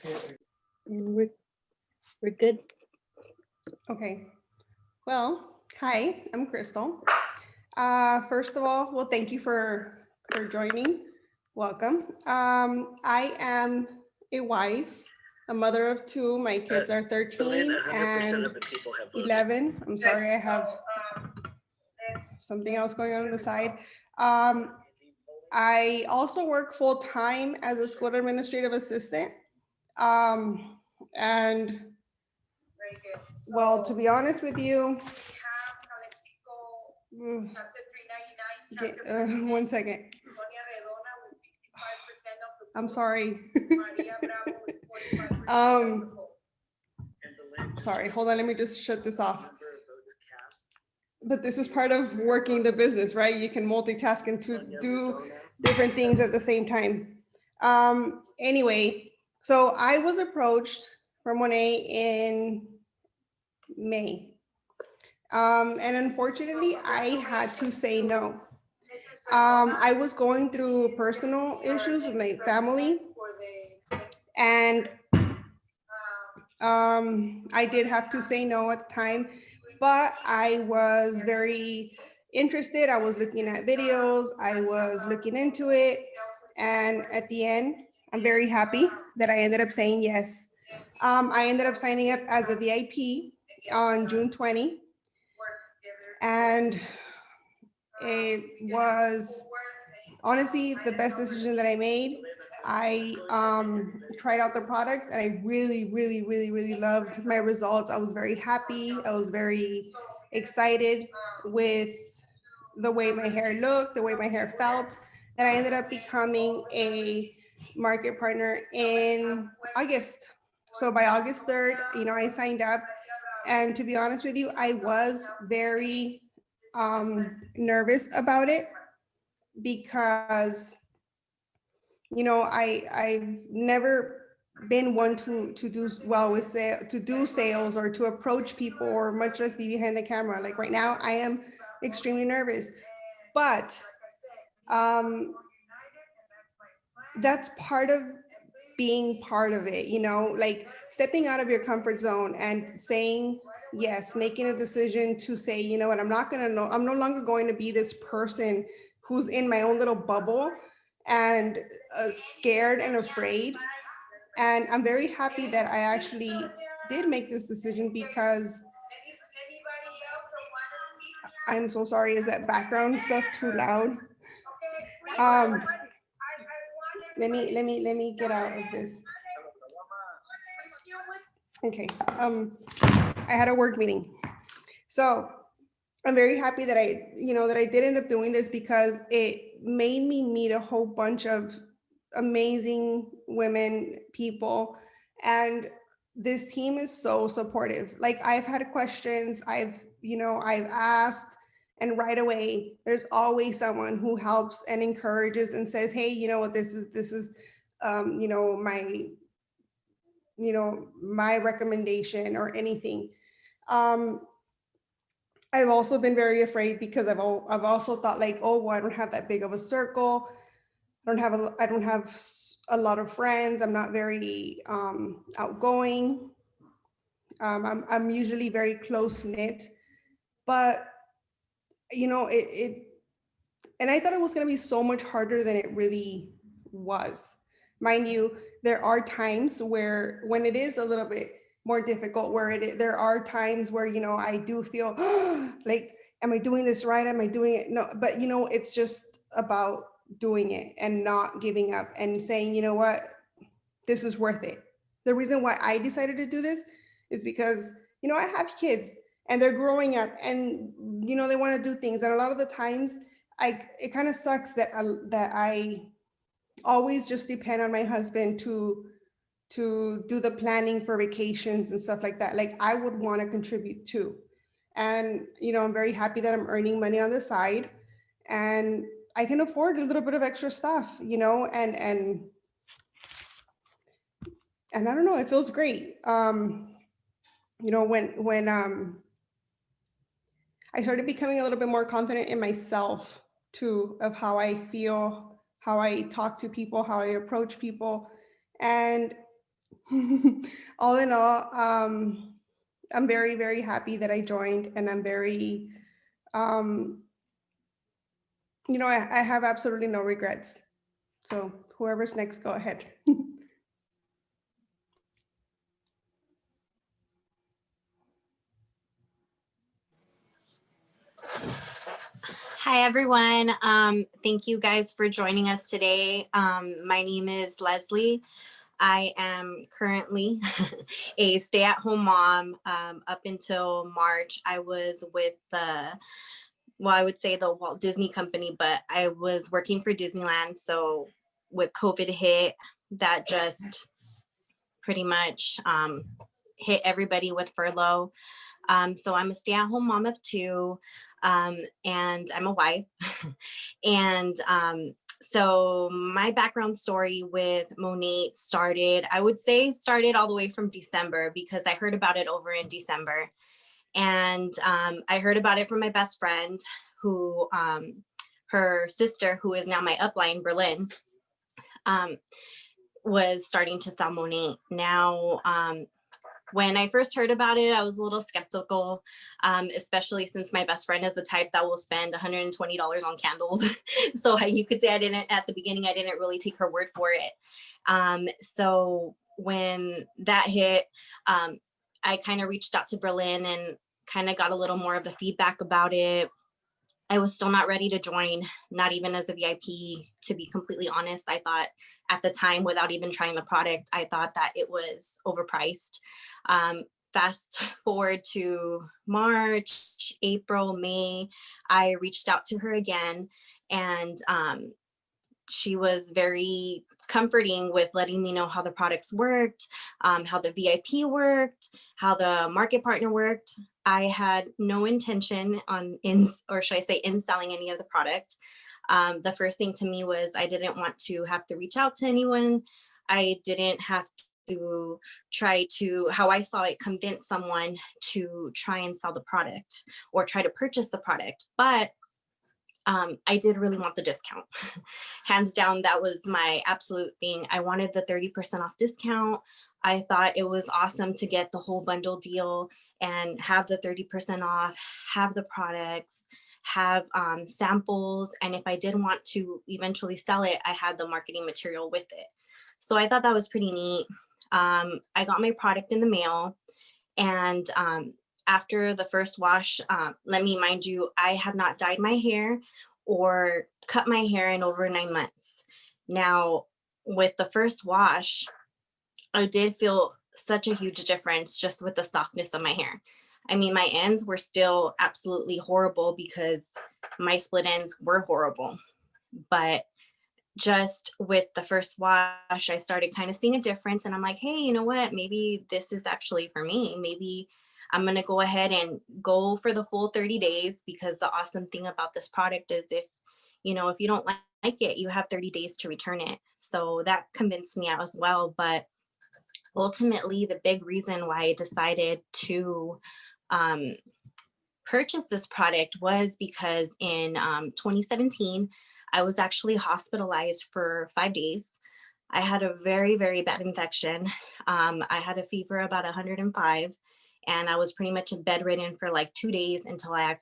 And we're good. Okay. Well, hi, I'm Krystle. First of all, well, thank you for joining. Welcome. I am a wife, a mother of two. My kids are 13 and 11. I'm sorry, I have something else going on the side. I also work full time as a school administrative assistant. Um, and well, to be honest with you, okay, one second. I'm sorry. Sorry, hold on, let me just shut this off. But this is part of working the business, right? You can multitask and to do different things at the same time. Anyway, so I was approached from 1A in May. And unfortunately, I had to say no. I was going through personal issues with my family, and I did have to say no at the time, but I was very interested. I was looking at videos, I was looking into it, and at the end, I'm very happy that I ended up saying yes. I ended up signing up as a VIP on June 20, and it was honestly the best decision that I made. I tried out the products and I really loved my results. I was very happy. I was very excited with the way my hair looked, the way my hair felt. And I ended up becoming a market partner in August. So by August 3rd, I signed up. And to be honest with you, I was very nervous about it because I've never been one to do well with to do sales or to approach people or much less be behind the camera. Like right now, I am extremely nervous, but that's part of being part of it. Like stepping out of your comfort zone and saying yes, making a decision to say, you know what, I'm no longer going to be this person who's in my own little bubble and scared and afraid. And I'm very happy that I actually did make this decision because I'm so sorry. Is that background stuff too loud? Um, let me get out of this. Okay. I had a work meeting. So I'm very happy that I did end up doing this because it made me meet a whole bunch of amazing women, people, and this team is so supportive. Like I've had questions, I've asked, and right away there's always someone who helps and encourages and says, hey, you know what, this is my recommendation or anything. um I've also been very afraid because I've also thought like, oh, well, I don't have that big of a circle. I don't have a lot of friends. I'm not very outgoing. I'm usually very close knit, but it and I thought it was going to be so much harder than it really was. Mind you, there are times where when it is a little bit more difficult, there are times where I do feel like, am I doing this right? Am I doing it? No, but it's just about doing it and not giving up and saying, you know what, this is worth it. The reason why I decided to do this is because I have kids and they're growing up and they want to do things, and a lot of the times it kind of sucks that I always just depend on my husband to do the planning for vacations and stuff like that. Like I would want to contribute too. And I'm very happy that I'm earning money on the side and I can afford a little bit of extra stuff, and I don't know, it feels great. When I started becoming a little bit more confident in myself too, of how I feel, how I talk to people, how I approach people. And All in all, I'm very, very happy that I joined, and I'm very, um, I have absolutely no regrets. So whoever's next, go ahead. Hi, everyone. Thank you guys for joining us today. My name is Leslie. I am currently a stay-at-home mom. Up until March, I was with I would say the Walt Disney Company, but I was working for Disneyland. So with COVID hit, that just pretty much hit everybody with furlough. So I'm a stay-at-home mom of two, and I'm a wife. And so my background story with Monat I would say started all the way from December, because I heard about it over in December. And I heard about it from my best friend, who her sister, who is now my upline, Berlin, was starting to sell Monat. Now, when I first heard about it, I was a little skeptical, especially since my best friend is the type that will spend $120 on candles. So you could say at the beginning, I didn't really take her word for it. So when that hit, I kind of reached out to Berlin and kind of got a little more of the feedback about it. I was still not ready to join, not even as a VIP, to be completely honest. I thought at the time, without even trying the product, I thought that it was overpriced. Fast forward to March, April, May, I reached out to her again, and she was very comforting with letting me know how the products worked, how the VIP worked, how the market partner worked. I had no intention in selling any of the product. The first thing to me was I didn't want to have to reach out to anyone. I didn't have to try to, how I saw it, convince someone to try and sell the product or try to purchase the product. But I did really want the discount. Hands down, that was my absolute thing. I wanted the 30% off discount. I thought it was awesome to get the whole bundle deal and have the 30% off, have the products, have samples. And if I did want to eventually sell it, I had the marketing material with it. So I thought that was pretty neat. I got my product in the mail, and after the first wash, let me mind you, I had not dyed my hair or cut my hair in over 9 months. Now, with the first wash, I did feel such a huge difference just with the softness of my hair. I mean, my ends were still absolutely horrible because my split ends were horrible. But just with the first wash, I started kind of seeing a difference, and I'm like, hey, you know what? Maybe this is actually for me. Maybe I'm going to go ahead and go for the full 30 days, because the awesome thing about this product is if you don't like it, you have 30 days to return it. So that convinced me as well. But ultimately, the big reason why I decided to purchase this product was because in 2017, I was actually hospitalized for 5 days. I had a very, very bad infection. I had a fever about 105, and I was pretty much bedridden for like 2 days until I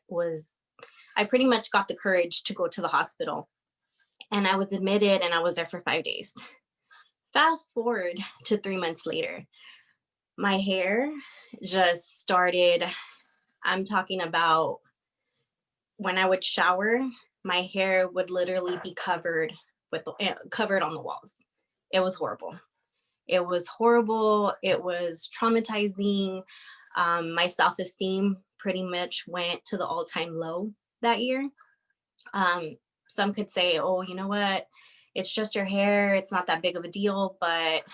pretty much got the courage to go to the hospital. And I was admitted, and I was there for 5 days. Fast forward to 3 months later, my hair just started, I'm talking about when I would shower, my hair would literally be covered on the walls. It was horrible. It was horrible. It was traumatizing. My self-esteem pretty much went to the all-time low that year. Some could say, oh, you know what? It's just your hair. It's not that big of a deal. But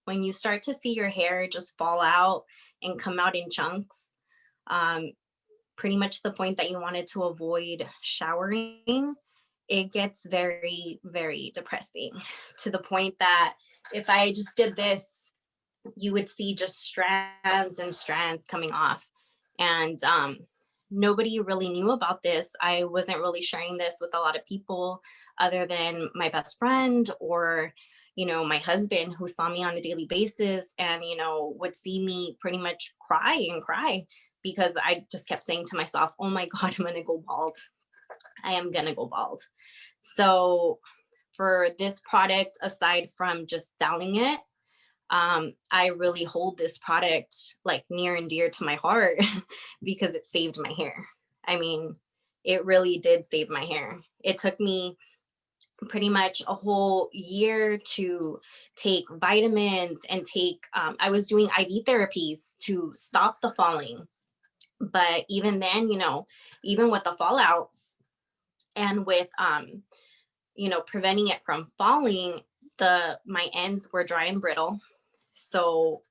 when you start to see your hair just fall out and come out in chunks, pretty much the point that you wanted to avoid showering, it gets very, very depressing, to the point that if I just did this, you would see just strands and strands coming off. And nobody really knew about this. I wasn't really sharing this with a lot of people other than my best friend or, my husband, who saw me on a daily basis and, would see me pretty much cry because I just kept saying to myself, oh my God, I'm going to go bald. I am going to go bald. So for this product, aside from just selling it, I really hold this product like near and dear to my heart because it saved my hair. I mean, it really did save my hair. It took me pretty much a whole year to take vitamins and I was doing IV therapies to stop the falling. But even then, even with the fallout and with, preventing it from falling, my ends were dry and brittle. So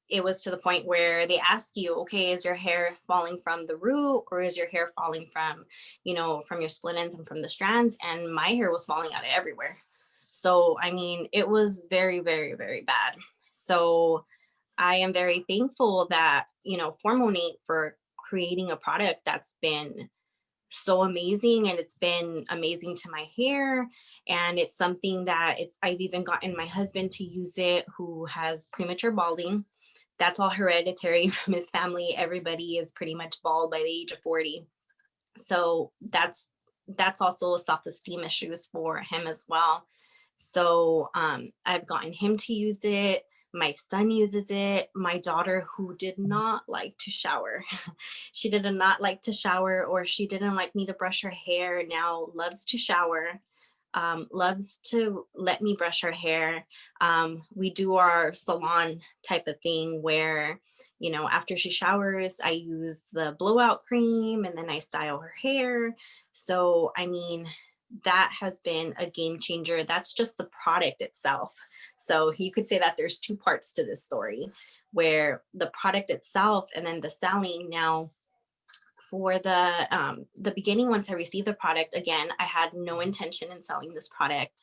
it was to the point where they ask you, okay, is your hair falling from the root or is your hair falling from, from your split ends and from the strands? And my hair was falling out everywhere. So, I mean, it was very, very, very bad. So I am very thankful that, for Monate for creating a product that's been so amazing, and it's been amazing to my hair, and it's something that I've even gotten my husband to use it, who has premature balding. That's all hereditary from his family. Everybody is pretty much bald by the age of 40. So that's also a self-esteem issues for him as well. So I've gotten him to use it. My son uses it. My daughter, who did not like to shower, she did not like to shower, or she didn't like me to brush her hair, now loves to shower, loves to let me brush her hair. We do our salon type of thing where, after she showers, I use the blowout cream and then I style her hair. So, I mean, that has been a game changer. That's just the product itself. So you could say that there's two parts to this story, where the product itself and then the selling. Now, for the beginning, once I received the product, again, I had no intention in selling this product.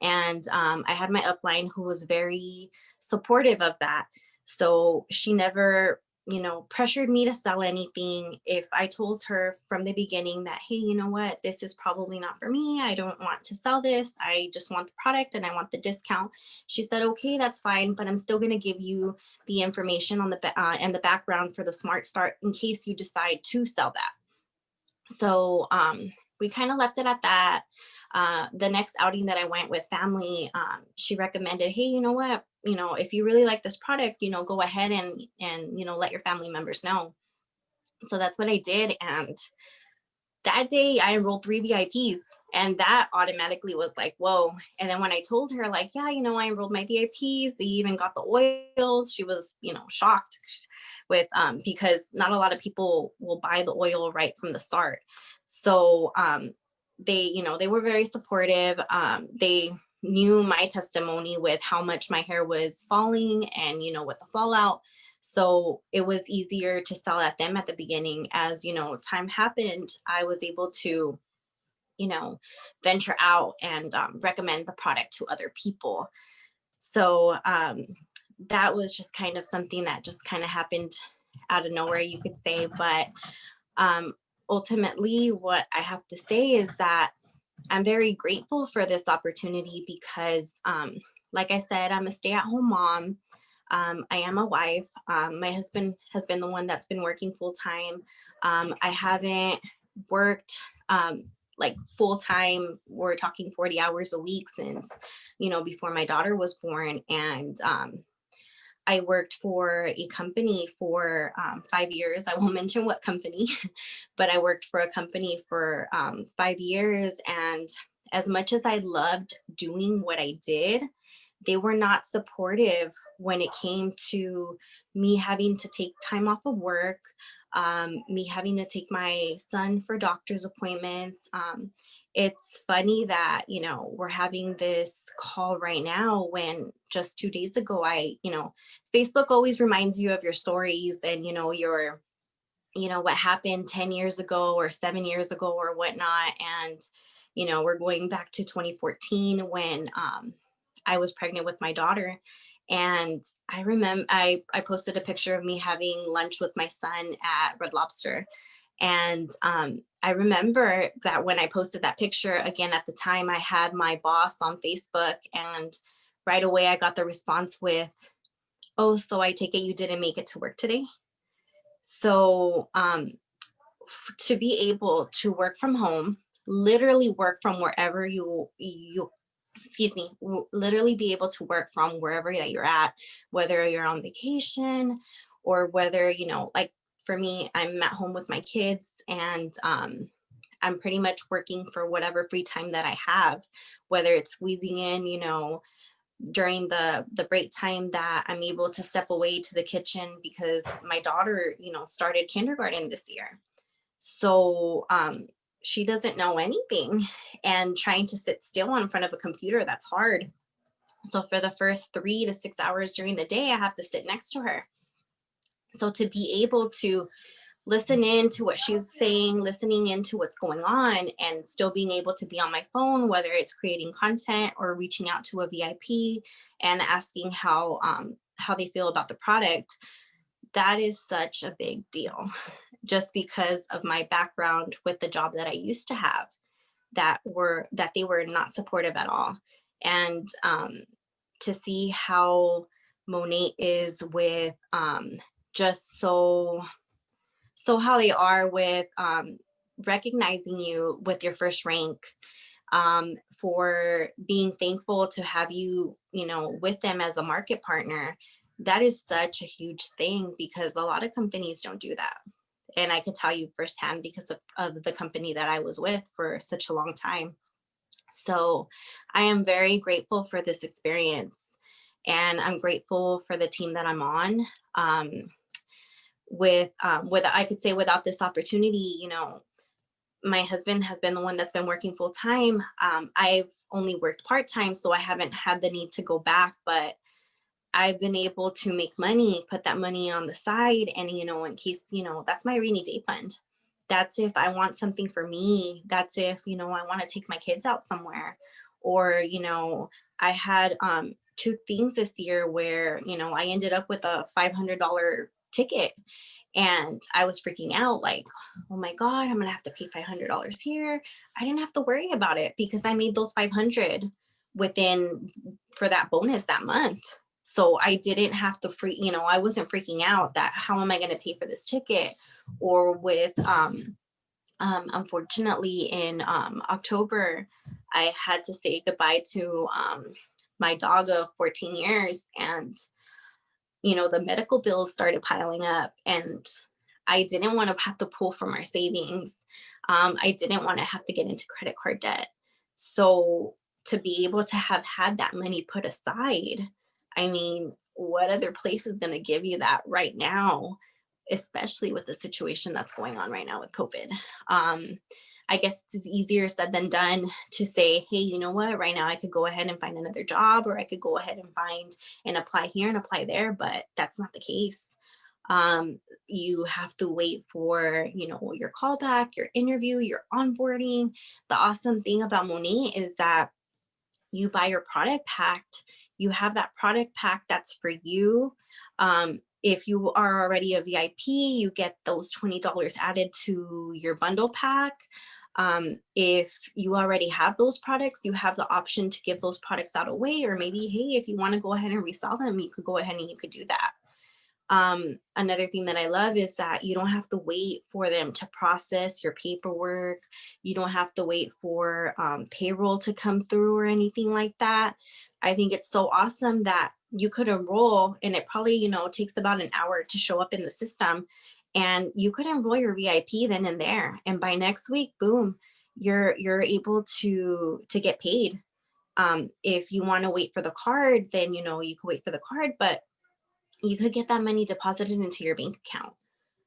And I had my upline who was very supportive of that. So she never, pressured me to sell anything. If I told her from the beginning that, hey, you know what, this is probably not for me, I don't want to sell this, I just want the product and I want the discount, she said, okay, that's fine, but I'm still going to give you the information on and the background for the Smart Start in case you decide to sell that. So we kind of left it at that. The next outing that I went with family, she recommended, hey, you know what, if you really like this product, go ahead and let your family members know. So that's what I did. And that day I enrolled 3 VIPs, and that automatically was like, whoa. And then when I told her, like, yeah, I enrolled my VIPs, they even got the oils, she was, shocked with, because not a lot of people will buy the oil right from the start. So they were very supportive. They knew my testimony with how much my hair was falling and, with the fallout. So it was easier to sell at them at the beginning. As, time happened, I was able to, venture out and recommend the product to other people. So that was just kind of something that just kind of happened out of nowhere, you could say. But ultimately, what I have to say is that I'm very grateful for this opportunity because, like I said, I'm a stay-at-home mom. I am a wife. My husband has been the one that's been working full-time. I haven't worked like full-time. We're talking 40 hours a week since, before my daughter was born. And I worked for a company for 5 years. I won't mention what company, but I worked for a company for 5 years. And as much as I loved doing what I did, they were not supportive when it came to me having to take time off of work, me having to take my son for doctor's appointments. It's funny that, we're having this call right now when just 2 days ago, Facebook always reminds you of your stories and, your, what happened 10 years ago or 7 years ago or whatnot. And, we're going back to 2014 when I was pregnant with my daughter. And I remember I posted a picture of me having lunch with my son at Red Lobster. And I remember that when I posted that picture, again, at the time I had my boss on Facebook, and right away I got the response with, oh, so I take it you didn't make it to work today. So to be able to work from home, literally work from wherever literally be able to work from wherever that you're at, whether you're on vacation or whether, like for me, I'm at home with my kids, and I'm pretty much working for whatever free time that I have, whether it's squeezing in, during the break time that I'm able to step away to the kitchen because my daughter, started kindergarten this year. So she doesn't know anything, and trying to sit still in front of a computer, that's hard. So for the first 3 to 6 hours during the day, I have to sit next to her. So to be able to listen in to what she's saying, listening into what's going on, and still being able to be on my phone, whether it's creating content or reaching out to a VIP and asking how they feel about the product, that is such a big deal. Just because of my background with the job that I used to have, that they were not supportive at all. And to see how Monet is with just so how they are with recognizing you with your first rank, for being thankful to have you, with them as a market partner. That is such a huge thing, because a lot of companies don't do that. And I could tell you firsthand because of the company that I was with for such a long time. So I am very grateful for this experience, and I'm grateful for the team that I'm on. With I could say without this opportunity, my husband has been the one that's been working full time. I've only worked part time, so I haven't had the need to go back, but I've been able to make money, put that money on the side. And, in case, that's my rainy day fund. That's if I want something for me. That's if, I want to take my kids out somewhere. Or, I had 2 things this year where, I ended up with a $500 ticket, and I was freaking out like, oh my God, I'm going to have to pay $500 here. I didn't have to worry about it because I made those 500 for that bonus that month. So I didn't have to I wasn't freaking out that how am I going to pay for this ticket? Or with, unfortunately in October, I had to say goodbye to my dog of 14 years. And, the medical bills started piling up, and I didn't want to have to pull from our savings. I didn't want to have to get into credit card debt. So to be able to have had that money put aside, I mean, what other place is going to give you that right now, especially with the situation that's going on right now with COVID? I guess it's easier said than done to say, hey, you know what, right now I could go ahead and find another job, or I could go ahead and find and apply here and apply there, but that's not the case. You have to wait for, your callback, your interview, your onboarding. The awesome thing about Monet is that you buy your product packed, you have that product pack that's for you. If you are already a VIP, you get those $20 added to your bundle pack. If you already have those products, you have the option to give those products out away, or maybe, hey, if you want to go ahead and resell them, you could go ahead and you could do that. Another thing that I love is that you don't have to wait for them to process your paperwork. You don't have to wait for payroll to come through or anything like that. I think it's so awesome that you could enroll, and it probably, takes about an hour to show up in the system, and you could enroll your VIP then and there. And by next week, boom, you're able to get paid. If you want to wait for the card, then, you could wait for the card, but you could get that money deposited into your bank account.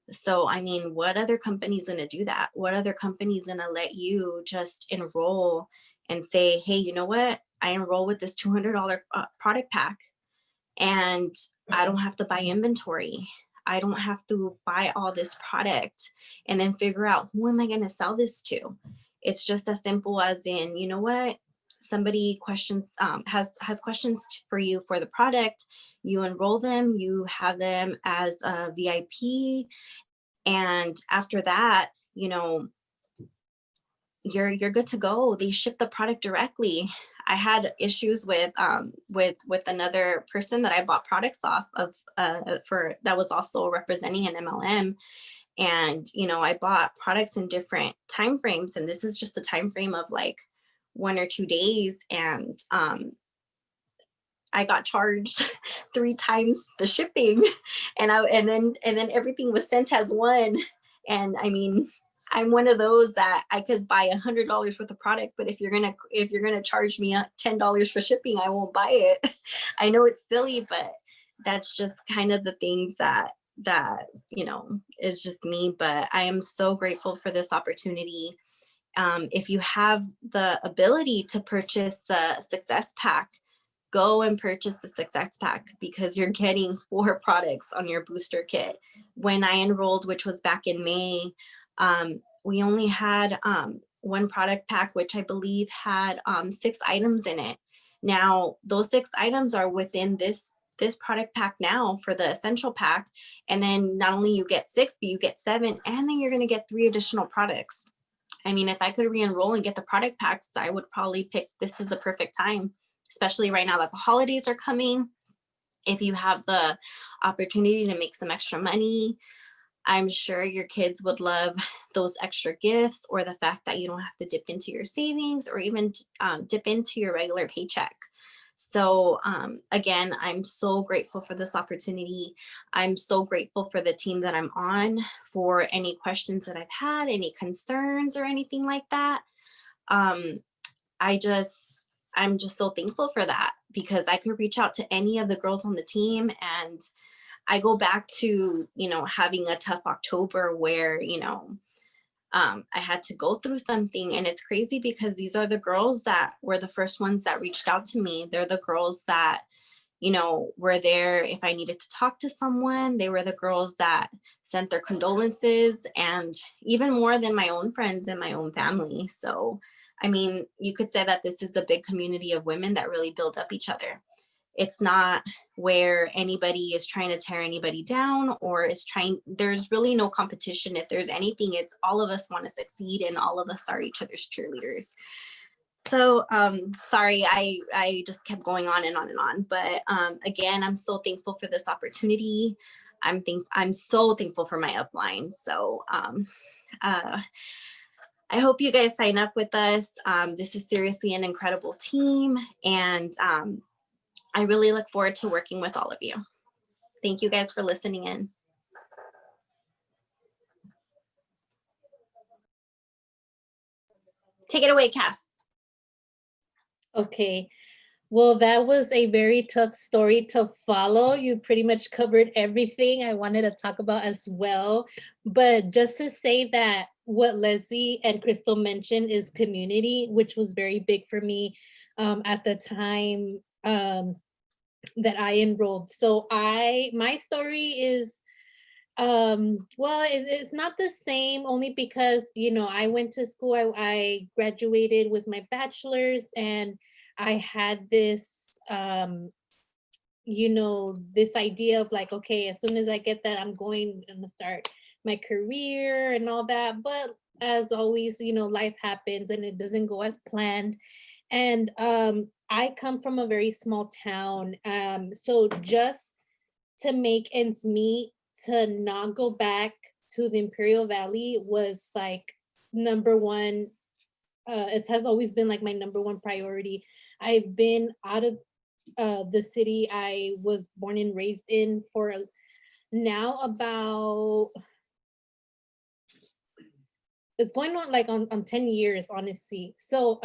So, I mean, what other company's going to do that? What other company's going to let you just enroll and say, hey, you know what? I enroll with this $200 product pack, and I don't have to buy inventory. I don't have to buy all this product and then figure out who am I going to sell this to? It's just as simple as in, you know what? Somebody has questions for you for the product. You enroll them, you have them as a VIP. And after that, you're good to go. They ship the product directly. I had issues with another person that I bought products off of for that was also representing an MLM. And, you know, I bought products in different time frames, and this is just a time frame of like 1 or 2 days. And I got charged 3 times the shipping, and then everything was sent as one. And I mean, I'm one of those that I could buy $100 worth of product, but if you're gonna charge me $10 for shipping, I won't buy it. I know it's silly, but that's just kind of the things that you know is just me. But I am so grateful for this opportunity. If you have the ability to purchase the Success Pack, go and purchase the Success Pack, because you're getting 4 products on your booster kit. When I enrolled, which was back in May, we only had 1 product pack, which I believe had 6 items in it. Now, those 6 items are within this product pack now for the essential pack. And then not only you get 6, but you get 7, and then you're going to get 3 additional products. I mean, if I could re-enroll and get the product packs, I would probably pick, this is the perfect time, especially right now that the holidays are coming. If you have the opportunity to make some extra money, I'm sure your kids would love those extra gifts, or the fact that you don't have to dip into your savings or even dip into your regular paycheck. So again, I'm so grateful for this opportunity. I'm so grateful for the team that I'm on, for any questions that I've had, any concerns or anything like that. I'm just so thankful for that, because I could reach out to any of the girls on the team. And I go back to, you know, having a tough October where, you know, I had to go through something. And it's crazy because these are the girls that were the first ones that reached out to me. They're the girls that, you know, were there if I needed to talk to someone. They were the girls that sent their condolences, and even more than my own friends and my own family. So, I mean, you could say that this is a big community of women that really build up each other. It's not where anybody is trying to tear anybody down, or there's really no competition. If there's anything, it's all of us want to succeed, and all of us are each other's cheerleaders. So sorry, I just kept going on and on and on. But again, I'm so thankful for this opportunity. I'm so thankful for my upline. So I hope you guys sign up with us. This is seriously an incredible team, and I really look forward to working with all of you. Thank you guys for listening in. Take it away, Cass. Okay. Well, that was a very tough story to follow. You pretty much covered everything I wanted to talk about as well. But just to say that what Leslie and Krystle mentioned is community, which was very big for me at the time that I enrolled. So my story is, well, it's not the same, only because, you know, I went to school, I graduated with my bachelor's, and I had this, you know, this idea of like, okay, as soon as I get that, I'm going to start my career and all that. But as always, you know, life happens and it doesn't go as planned. And I come from a very small town. So just to make ends meet, to not go back to the Imperial Valley was like number one. It has always been like my number one priority. I've been out of the city I was born and raised in for now about, it's going on like on 10 years, honestly. So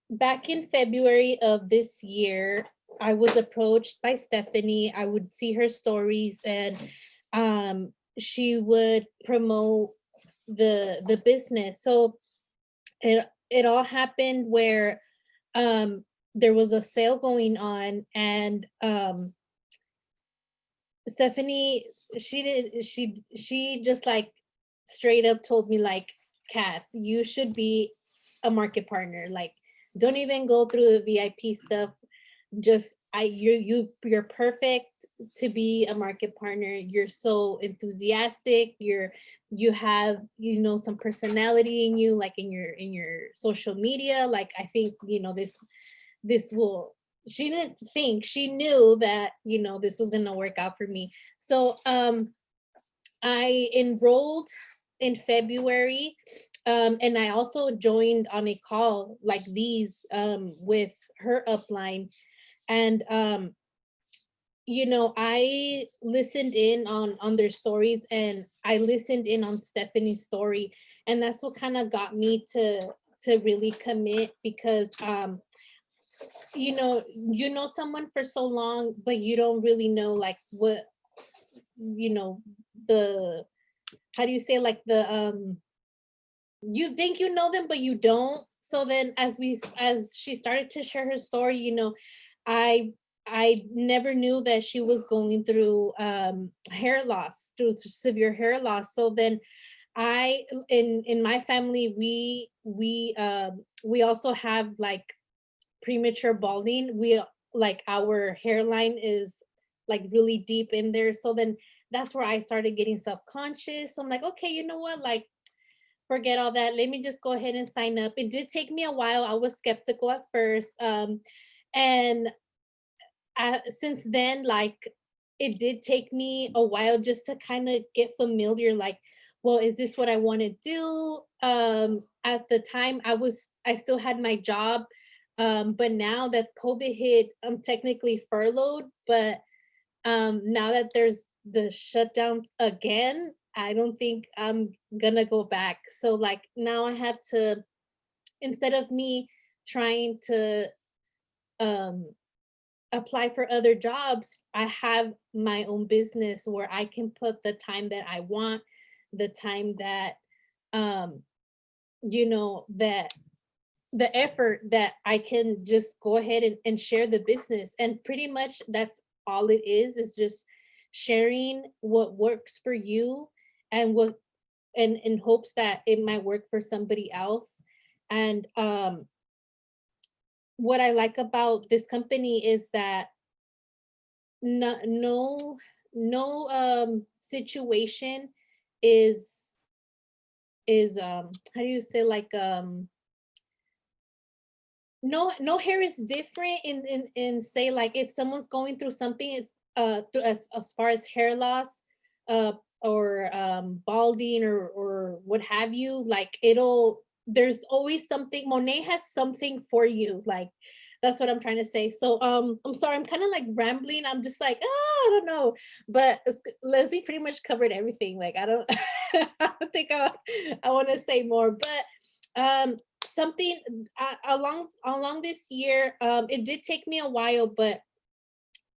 back in February of this year, I was approached by Stephanie. I would see her stories, and she would promote the business. So it all happened where there was a sale going on, and Stephanie, she just like straight up told me like, Cass, you should be a market partner. Like, don't even go through the VIP stuff. Just you're perfect. to be a market partner. You're so enthusiastic. You have, some personality in you, like in your social media. Like, I think, this will, she didn't think, she knew that, this was going to work out for me. So I enrolled in February, and I also joined on a call like these, with her upline. And I listened in on their stories, and I listened in on Stephanie's story, and that's what kind of got me to really commit, because someone for so long, but you don't really know like what, the, how do you say, like the, you think you know them but you don't. So then as she started to share her story, i I never knew that she was going through hair loss, through severe hair loss. So then I in my family, we also have like premature balding. We, like, our hairline is like really deep in there. So then that's where I started getting self-conscious. So I'm like, okay, you know what, like, forget all that, let me just go ahead and sign up. It did take me a while. I was skeptical at first, and since then, like, it did take me a while just to kind of get familiar, like, well, is this what I want to do? At the time, I still had my job, but now that COVID hit, I'm technically furloughed. But now that there's the shutdowns again, I don't think I'm gonna go back. So like now I have to, instead of me trying to um apply for other jobs, I have my own business where I can put the time that I want, the time that um that the effort that I can just go ahead and share the business. And pretty much that's all it is just sharing what works for you, and what, and in hopes that it might work for somebody else. And what I like about this company is that no situation is how do you say, like, no hair is different in say, like, if someone's going through something, it's as far as hair loss, uh or balding, or what have you, like, there's always something. Monet has something for you, like, that's what I'm trying to say. So I'm sorry, I'm kind of like rambling. I'm just like, I don't know. But Leslie pretty much covered everything. Like, I don't I don't think I want to say more. But something along this year, it did take me a while, but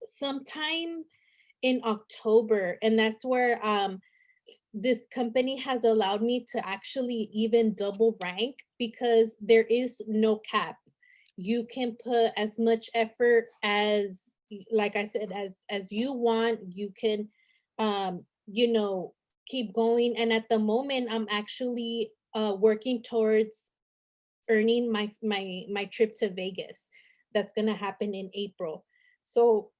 sometime in October, and that's where this company has allowed me to actually even double rank, because there is no cap. You can put as much effort as, like I said, as you want. You can keep going. And at the moment, I'm actually working towards earning my trip to Vegas. That's gonna happen in April. So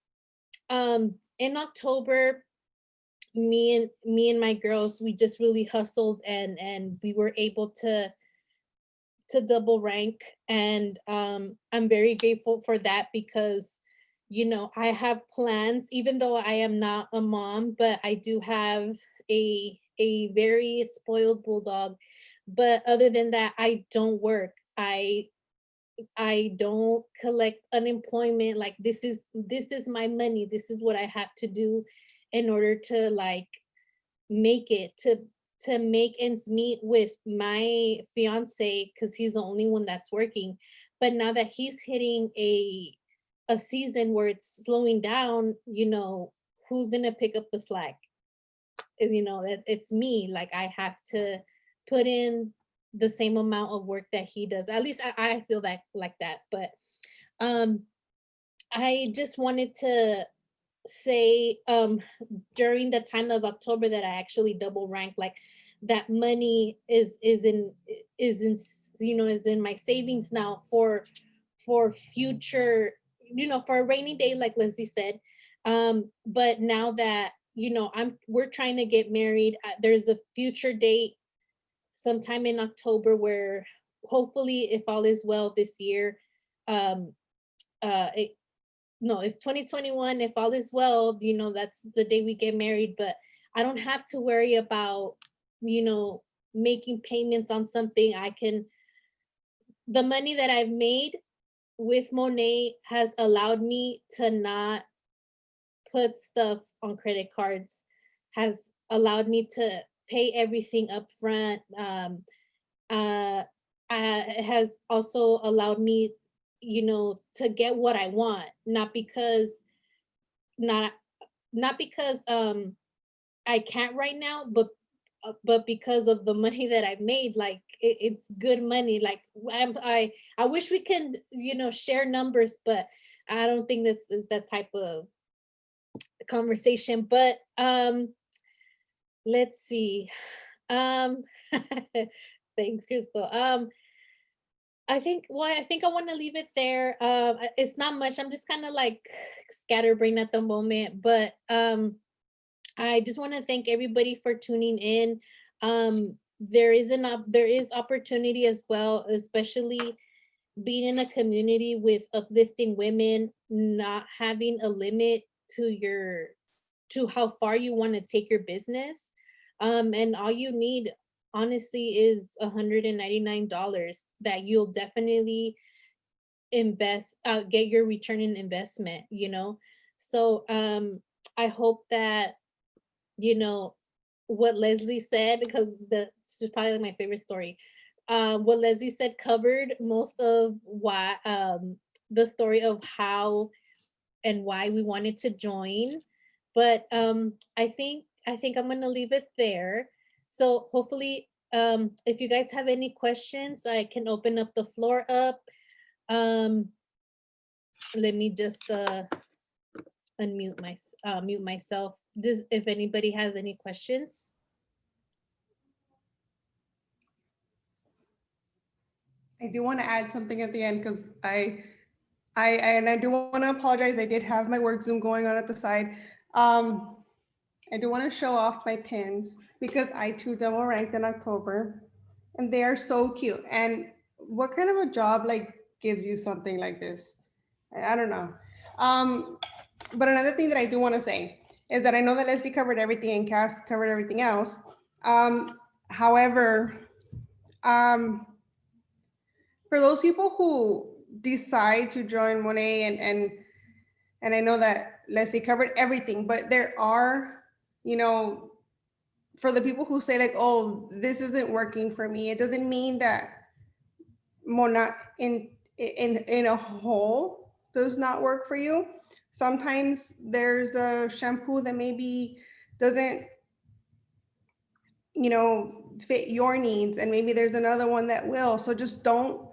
in October, me and my girls, we just really hustled, and we were able to double rank. And I'm very grateful for that, because I have plans, even though I am not a mom, but I do have a very spoiled bulldog. But other than that, I don't work. I don't collect unemployment. Like, this is my money. This is what I have to do in order to, like, make it to make ends meet with my fiance, because he's the only one that's working. But now that he's hitting a season where it's slowing down, who's gonna pick up the slack? That it's me. Like, I have to put in the same amount of work that he does. At least I feel that, like that. But um I just wanted to say, during the time of October, that I actually double ranked, like, that money is in my savings now for future, for a rainy day, like Leslie said. But now that, we're trying to get married, there's a future date sometime in October where hopefully, if all is well this year, um, it, no, if 2021, if all is well, that's the day we get married. But I don't have to worry about, making payments on something. The money that I've made with Monet has allowed me to not put stuff on credit cards, has allowed me to pay everything up front. Uh, it has also allowed me, to get what I want, not not because I can't right now, but because of the money that I've made. Like, it's good money. Like, I wish we can, share numbers, but I don't think that's is that type of conversation. But let's see. Um thanks, Crystal. I think I want to leave it there. It's not much. I'm just kind of like scatterbrained at the moment, but I just want to thank everybody for tuning in. There is opportunity as well, especially being in a community with uplifting women, not having a limit to how far you want to take your business. And all you need, honestly, is $199 that you'll definitely get your return in investment. So I hope that, you know, what Leslie said, because this is probably my favorite story. What Leslie said covered most of why the story of how and why we wanted to join. But I think I'm gonna leave it there. So hopefully, if you guys have any questions, I can open up the floor up. Um, Let me just mute myself. If anybody has any questions. I do want to add something at the end because I do want to apologize. I did have my work Zoom going on at the side. I do want to show off my pins because I too double ranked in October, and they are so cute. And what kind of a job like gives you something like this? I don't know. But another thing that I do want to say is that I know that Leslie covered everything and Cass covered everything else. However, for those people who decide to join Monet, and I know that Leslie covered everything, but there are, for the people who say like, oh, this isn't working for me, it doesn't mean that Mona in a whole does not work for you. Sometimes there's a shampoo that maybe doesn't, fit your needs, and maybe there's another one that will. So just don't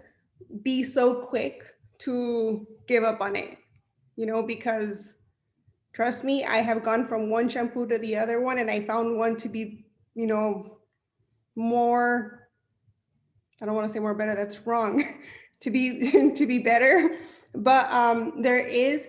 be so quick to give up on it, because trust me, I have gone from one shampoo to the other one, and I found one to be, more, I don't want to say more better, that's wrong, to be to be better. But there is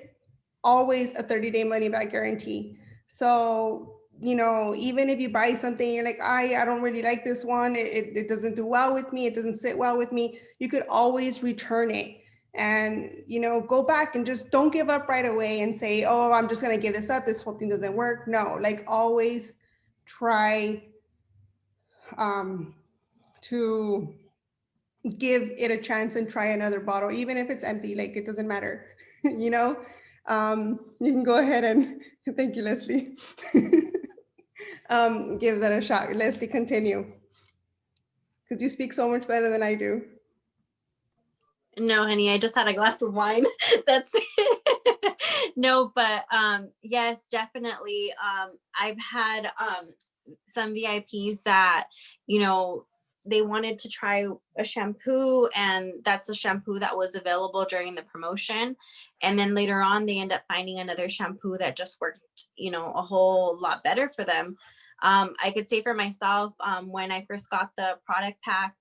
always a 30-day money back guarantee. So, even if you buy something, you're like, I don't really like this one. It doesn't do well with me. It doesn't sit well with me. You could always return it and, go back, and just don't give up right away and say, oh, I'm just going to give this up. This whole thing doesn't work. No, like always try to give it a chance and try another bottle, even if it's empty, like it doesn't matter, you can go ahead and thank you, Leslie. Give that a shot. Leslie, continue. Because you speak so much better than I do. No, honey, I just had a glass of wine. That's it. No, but yes, definitely. I've had some VIPs that, they wanted to try a shampoo, and that's the shampoo that was available during the promotion. And then later on, they end up finding another shampoo that just worked, a whole lot better for them. I could say for myself, when I first got the product pack,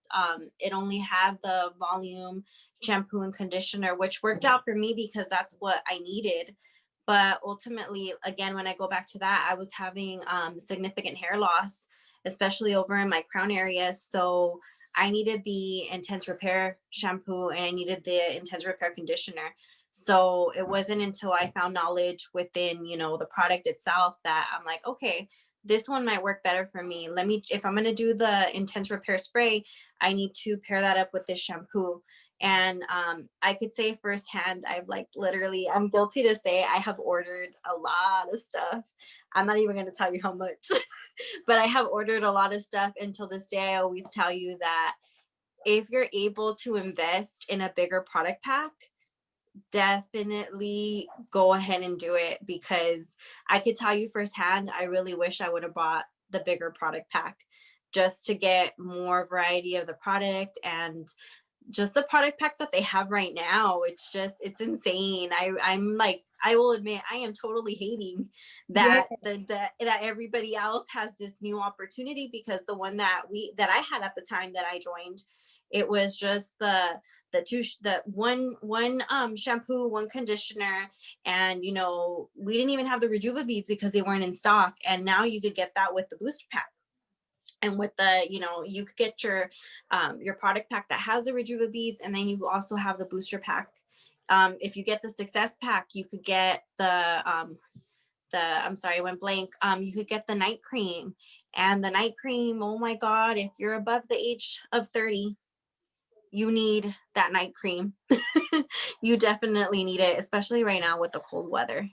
it only had the volume shampoo and conditioner, which worked out for me because that's what I needed. But ultimately, again, when I go back to that, I was having significant hair loss, especially over in my crown area. So I needed the intense repair shampoo and I needed the intense repair conditioner. So it wasn't until I found knowledge within, you know, the product itself that I'm like, okay, this one might work better for me. Let me, if I'm going to do the intense repair spray, I need to pair that up with this shampoo. And I could say firsthand, I've like literally, I'm guilty to say I have ordered a lot of stuff. I'm not even going to tell you how much, but I have ordered a lot of stuff. Until this day, I always tell you that if you're able to invest in a bigger product pack, definitely go ahead and do it, because I could tell you firsthand, I really wish I would have bought the bigger product pack just to get more variety of the product. And just the product packs that they have right now, it's just, it's insane. I'm like, I will admit, I am totally hating that Yes. that everybody else has this new opportunity, because the one that I had at the time that I joined, it was just the one shampoo, one conditioner, and you know, we didn't even have the Rejuva beads because they weren't in stock. And now you could get that with the booster pack. And with the, you know, you could get your product pack that has the Rejuva beads, and then you also have the booster pack. If you get the success pack, you could get I'm sorry, I went blank. You could get the night cream, and the night cream, oh my God, if you're above the age of 30, you need that night cream. You definitely need it, especially right now with the cold weather.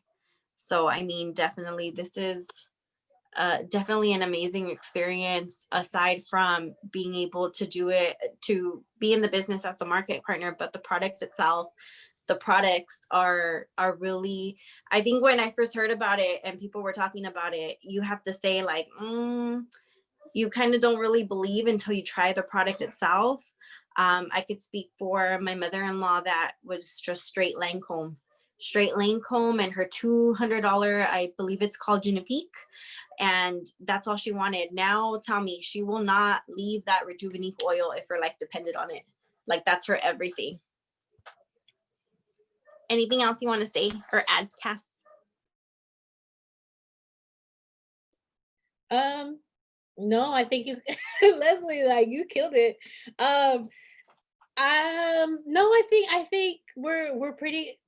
So, I mean, definitely, this is definitely an amazing experience, aside from being able to do it, to be in the business as a market partner. But the products itself, the products are really, I think when I first heard about it and people were talking about it, you have to say like, you kind of don't really believe until you try the product itself. I could speak for my mother-in-law that was just straight Lancome and her $200, I believe it's called Genifique, and that's all she wanted. Now tell me, she will not leave that Rejuvenique oil if her life depended on it. Like, that's her everything. Anything else you want to say or add, Cass? No, I think you Leslie, like you killed it. No, I think we're pretty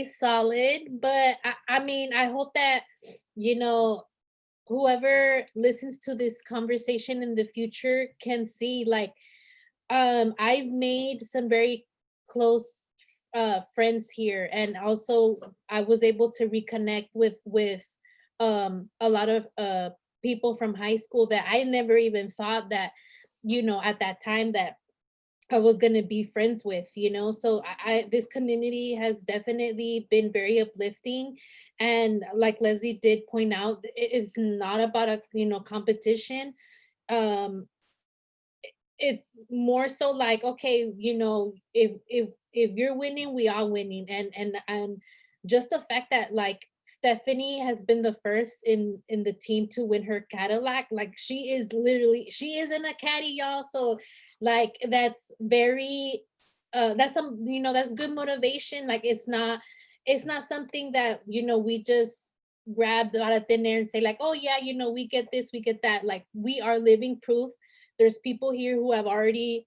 solid, but I mean, I hope that, you know, whoever listens to this conversation in the future can see, like, I've made some very close friends here, and also I was able to reconnect with a lot of people from high school that I never even thought that, you know, at that time that I was gonna be friends with, you know. So I this community has definitely been very uplifting, and like Leslie did point out, it's not about a, you know, competition. Um, it's more so like, okay, you know, if you're winning, we are winning. And just the fact that, like, Stephanie has been the first in the team to win her Cadillac, like she is literally, she is in a caddy, y'all. So like that's very that's some, you know, that's good motivation. Like it's not something that, you know, we just grab out of thin air and say like, oh yeah, you know, we get this, we get that. Like, we are living proof. There's people here who have already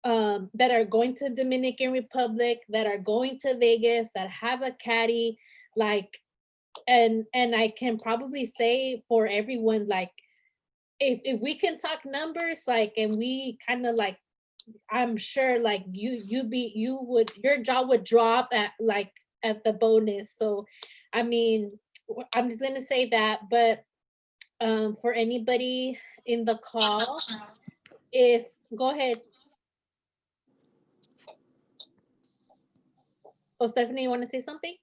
that are going to Dominican Republic, that are going to Vegas, that have a caddy, like, and I can probably say for everyone, like, if we can talk numbers, like, and we kind of like, I'm sure like you would, your jaw would drop at like at the bonus. So I mean, I'm just gonna say that. But for anybody in the call, if go ahead. Oh, Stephanie, you want to say something?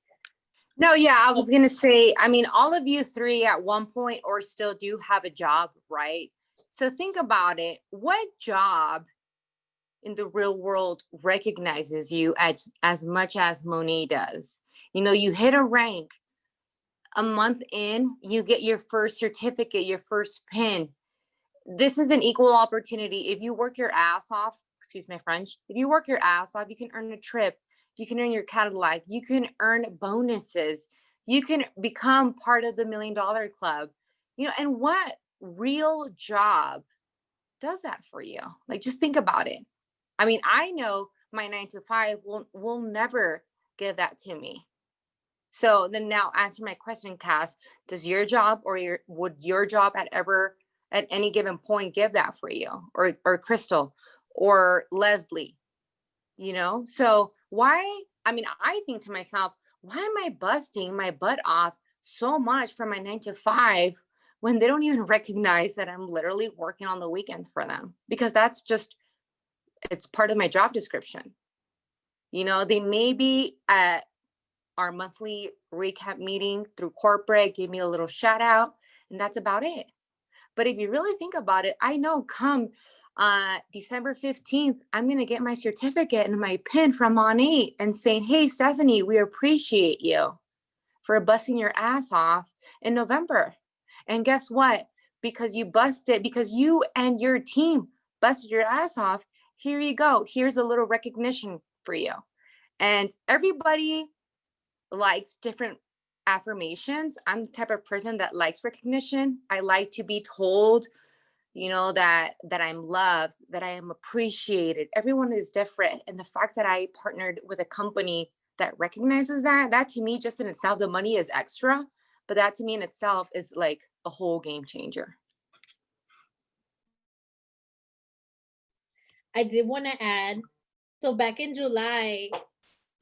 No, yeah, I was going to say, I mean, all of you three at one point or still do have a job, right? So think about it. What job in the real world recognizes you as much as Monet does? You know, you hit a rank, a month in, you get your first certificate, your first pin. This is an equal opportunity. If you work your ass off, excuse my French, if you work your ass off, you can earn a trip you can earn your Cadillac, you can earn bonuses, you can become part of the $1 Million Club, you know, and what real job does that for you? Like, just think about it. I mean, I know my 9 to 5 will never give that to me. So then now answer my question, Cass, does your job or would your job at any given point give that for you, or Krystle or Leslie, you know? So why, I mean, I think to myself, why am I busting my butt off so much for my 9 to 5 when they don't even recognize that I'm literally working on the weekends for them? Because that's just, it's part of my job description. You know, they may be at our monthly recap meeting through corporate, give me a little shout out, and that's about it. But if you really think about it, I know come December 15th, I'm going to get my certificate and my pin from On8 and saying, hey, Stephanie, we appreciate you for busting your ass off in November. And guess what? Because you and your team busted your ass off, here you go. Here's a little recognition for you. And everybody likes different affirmations. I'm the type of person that likes recognition. I like to be told, you know, that I'm loved, that I am appreciated. Everyone is different. And the fact that I partnered with a company that recognizes that to me, just in itself, the money is extra, but that to me in itself is like a whole game changer. I did want to add, so back in July,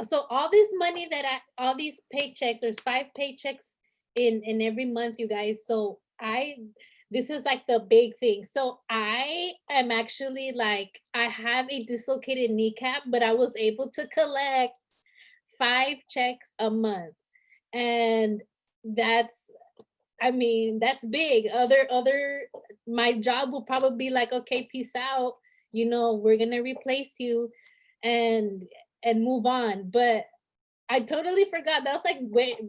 so all this money all these paychecks, there's 5 paychecks in every month, you guys. So this is like the big thing. So I am actually like, I have a dislocated kneecap, but I was able to collect 5 checks a month. And that's big. My job will probably be like, okay, peace out. You know, we're going to replace you and move on. But I totally forgot. That was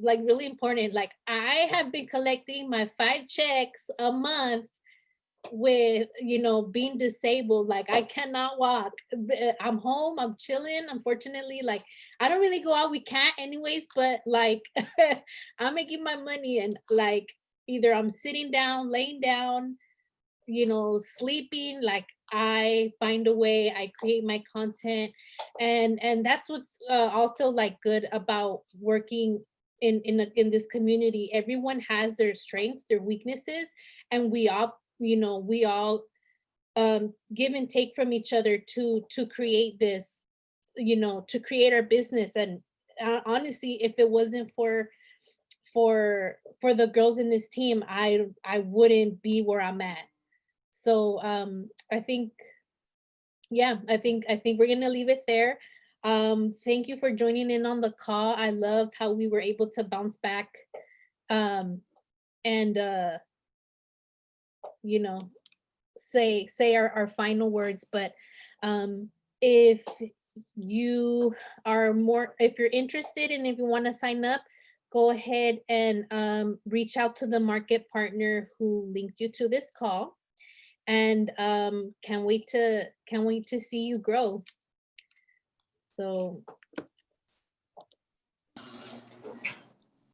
like really important. Like, I have been collecting my 5 checks a month with, you know, being disabled. Like, I cannot walk. I'm home, I'm chilling. Unfortunately, like, I don't really go out. We can't anyways, but like I'm making my money, and like either I'm sitting down, laying down, you know, sleeping. Like, I find a way, I create my content. And that's what's also like good about working in this community. Everyone has their strengths, their weaknesses, and we all give and take from each other to create this, you know, to create our business. And honestly, if it wasn't for the girls in this team, I wouldn't be where I'm at. So I think we're gonna leave it there. Thank you for joining in on the call. I loved how we were able to bounce back and you know, say our final words. But if you're interested and if you want to sign up, go ahead and reach out to the market partner who linked you to this call. And can't wait to see you grow. So